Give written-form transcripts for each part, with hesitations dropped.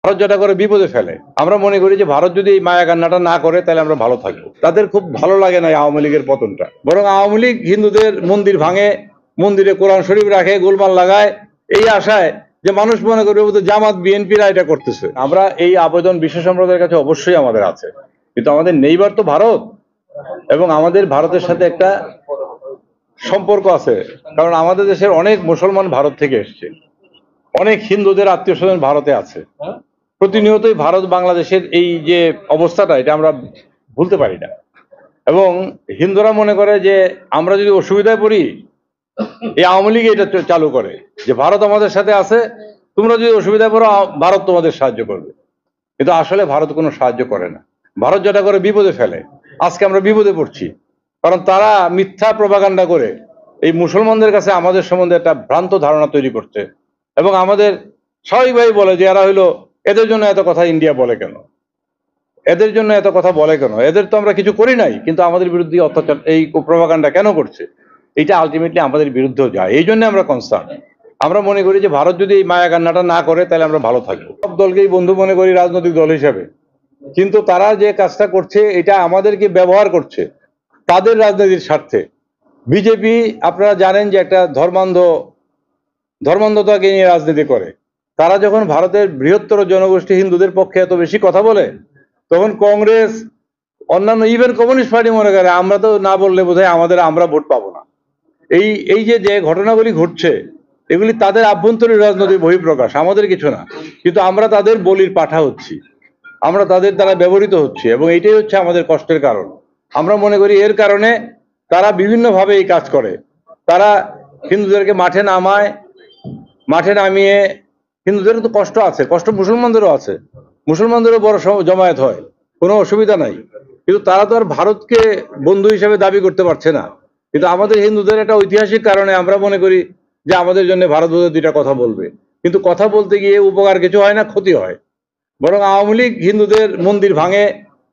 ভারত যেটা করে বিপদে ফেলে। আমরা মনে করি যে ভারত যদি এই মায়া কান্নাটা না করে তাহলে আমরা ভালো থাকবো। তাদের খুব ভালো লাগে না আওয়ামী লীগের পতনটা, বরং আওয়ামী লীগ হিন্দুদের মন্দির ভাঙে, মন্দিরে কোরআন শরীফ রাখে, গোলমাল লাগায়, এই আশায় যে মানুষ মনে করবে জামাত বিএনপিরা এটা করতেছে। আমরা এই আবেদন বিশ্ব সম্প্রদায়ের কাছে অবশ্যই আমাদের আছে, কিন্তু আমাদের নেইবার তো ভারত, এবং আমাদের ভারতের সাথে একটা সম্পর্ক আছে, কারণ আমাদের দেশের অনেক মুসলমান ভারত থেকে এসছে, অনেক হিন্দুদের আত্মীয় স্বজন ভারতে আছে। প্রতিনিয়তই ভারত বাংলাদেশের এই যে অবস্থাটা, এটা আমরা ভুলতে পারি না। এবং হিন্দুরা মনে করে যে আমরা যদি অসুবিধায় পড়ি, এই আওয়ামী লীগ এটা চালু করে যে ভারত আমাদের সাথে আছে, তোমরা যদি অসুবিধায় পড়ো ভারত তোমাদের সাহায্য করবে। কিন্তু আসলে ভারত কোনো সাহায্য করে না। ভারত যেটা করে বিপদে ফেলে। আজকে আমরা বিপদে পড়ছি, কারণ তারা মিথ্যা প্রপাগান্ডা করে এই মুসলমানদের কাছে আমাদের সম্বন্ধে একটা ভ্রান্ত ধারণা তৈরি করছে, এবং আমাদের স্বাভাবিকভাবে বলে যে এরা হইলো, এদের জন্য এত কথা ইন্ডিয়া বলে কেন, এদের জন্য এত কথা বলে কেন, এদের তো আমরা কিছু করি নাই, কিন্তু আমাদের বিরুদ্ধে অত্যাচার এই প্রপাগান্ডা কেন করছে, এটা আলটিমেটলি আমাদের বিরুদ্ধেও যায়। এই জন্য আমরা কনসার্ন। আমরা মনে করি যে ভারত যদি এই মায়া কান্নাটা না করে তাহলে আমরা ভালো থাকবো। সব দলকেই বন্ধু মনে করি রাজনৈতিক দল হিসাবে, কিন্তু তারা যে কাজটা করছে এটা আমাদেরকে ব্যবহার করছে তাদের রাজনীতির স্বার্থে। বিজেপি আপনারা জানেন যে একটা ধর্মান্ধতাকে নিয়ে রাজনীতি করে। তারা যখন ভারতের বৃহত্তর জনগোষ্ঠী হিন্দুদের পক্ষে এত বেশি কথা বলে, তখন কংগ্রেস, অন্যান্য ইভেন কমিউনিস্ট পার্টি মনে করে আমরা তো না বললে বোধহয় আমরা ভোট পাবো না। এই যে ঘটনাগুলি ঘটছে, এগুলি তাদের আভ্যন্তরীণ রাজনৈতিক বহিঃপ্রকাশ, আমাদের কিছু না। কিন্তু আমরা তাদের বলির পাঠা হচ্ছি, আমরা তাদের দ্বারা ব্যবহৃত হচ্ছি, এবং এইটাই হচ্ছে আমাদের কষ্টের কারণ। আমরা মনে করি এর কারণে তারা বিভিন্নভাবে এই কাজ করে। তারা হিন্দুদেরকে মাঠে নামিয়ে, হিন্দুদের তো কষ্ট আছে, কষ্ট মুসলমানদেরও আছে, মুসলমানদেরও বড় জমায়েত হয়, কোনো অসুবিধা নাই, কিন্তু তারা তো আর ভারতকে বন্ধু হিসেবে দাবি করতে পারছে না। কিন্তু আমাদের হিন্দুদের একটা ঐতিহাসিক কারণে আমরা মনে করি যে আমাদের জন্য ভারত বোধহয় দুইটা কথা বলবে, কিন্তু কথা বলতে গিয়ে উপকার কিছু হয় না, ক্ষতি হয়। বরং আওয়ামী লীগ হিন্দুদের মন্দির ভাঙে,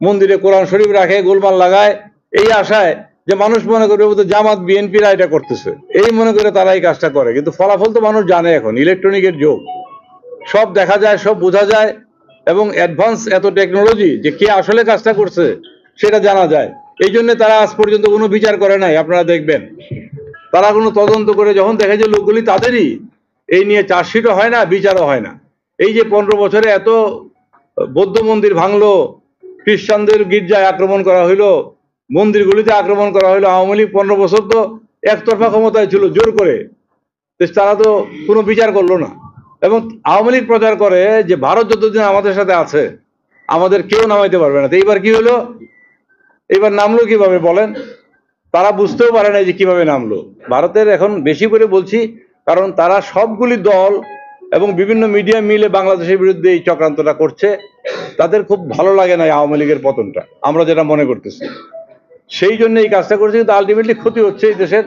মন্দিরে কোরআন শরীফ রাখে, গোলমাল লাগায়, এই আশায় যে মানুষ মনে করবে জামাত বিএনপিরা এটা করতেছে, এই মনে করে তারা এই কাজটা করে। কিন্তু ফলাফল তো মানুষ জানে, এখন ইলেকট্রনিকের যুগ, সব দেখা যায়, সব বোঝা যায়, এবং অ্যাডভান্স এত টেকনোলজি যে কে আসলে কাজটা করছে সেটা জানা যায়। এই জন্য তারা আজ পর্যন্ত কোনো বিচার করে নাই। আপনারা দেখবেন তারা কোনো তদন্ত করে যখন দেখে যে লোকগুলি তাদেরই, এই নিয়ে চার্জশিটও হয় না, বিচারও হয় না। এই যে 15 বছরে এত বৌদ্ধ মন্দির ভাঙলো, খ্রিস্টানদের গির্জায় আক্রমণ করা হইলো, মন্দিরগুলিতে আক্রমণ করা হইলো, আওয়ামী লীগ 15 বছর তো একতরফা ক্ষমতায় ছিল, জোর করে, তারা তো কোনো বিচার করলো না। এবং আওয়ামী লীগ প্রচার করে যে ভারত যতদিন আমাদের সাথে আছে আমাদের কেউ নামাইতে পারবে না। তো এইবার কি হলো, এবার নামলো কিভাবে বলেন? তারা বুঝতেও পারে না যে কিভাবে নামলো। ভারতের এখন বেশি করে বলছি, কারণ তারা সবগুলি দল এবং বিভিন্ন মিডিয়া মিলে বাংলাদেশের বিরুদ্ধে এই চক্রান্তটা করছে। তাদের খুব ভালো লাগে না আওয়ামী লীগের পতনটা, আমরা যেটা মনে করতেছি, সেই জন্য এই কাজটা করছে। কিন্তু আলটিমেটলি ক্ষতি হচ্ছে এই দেশের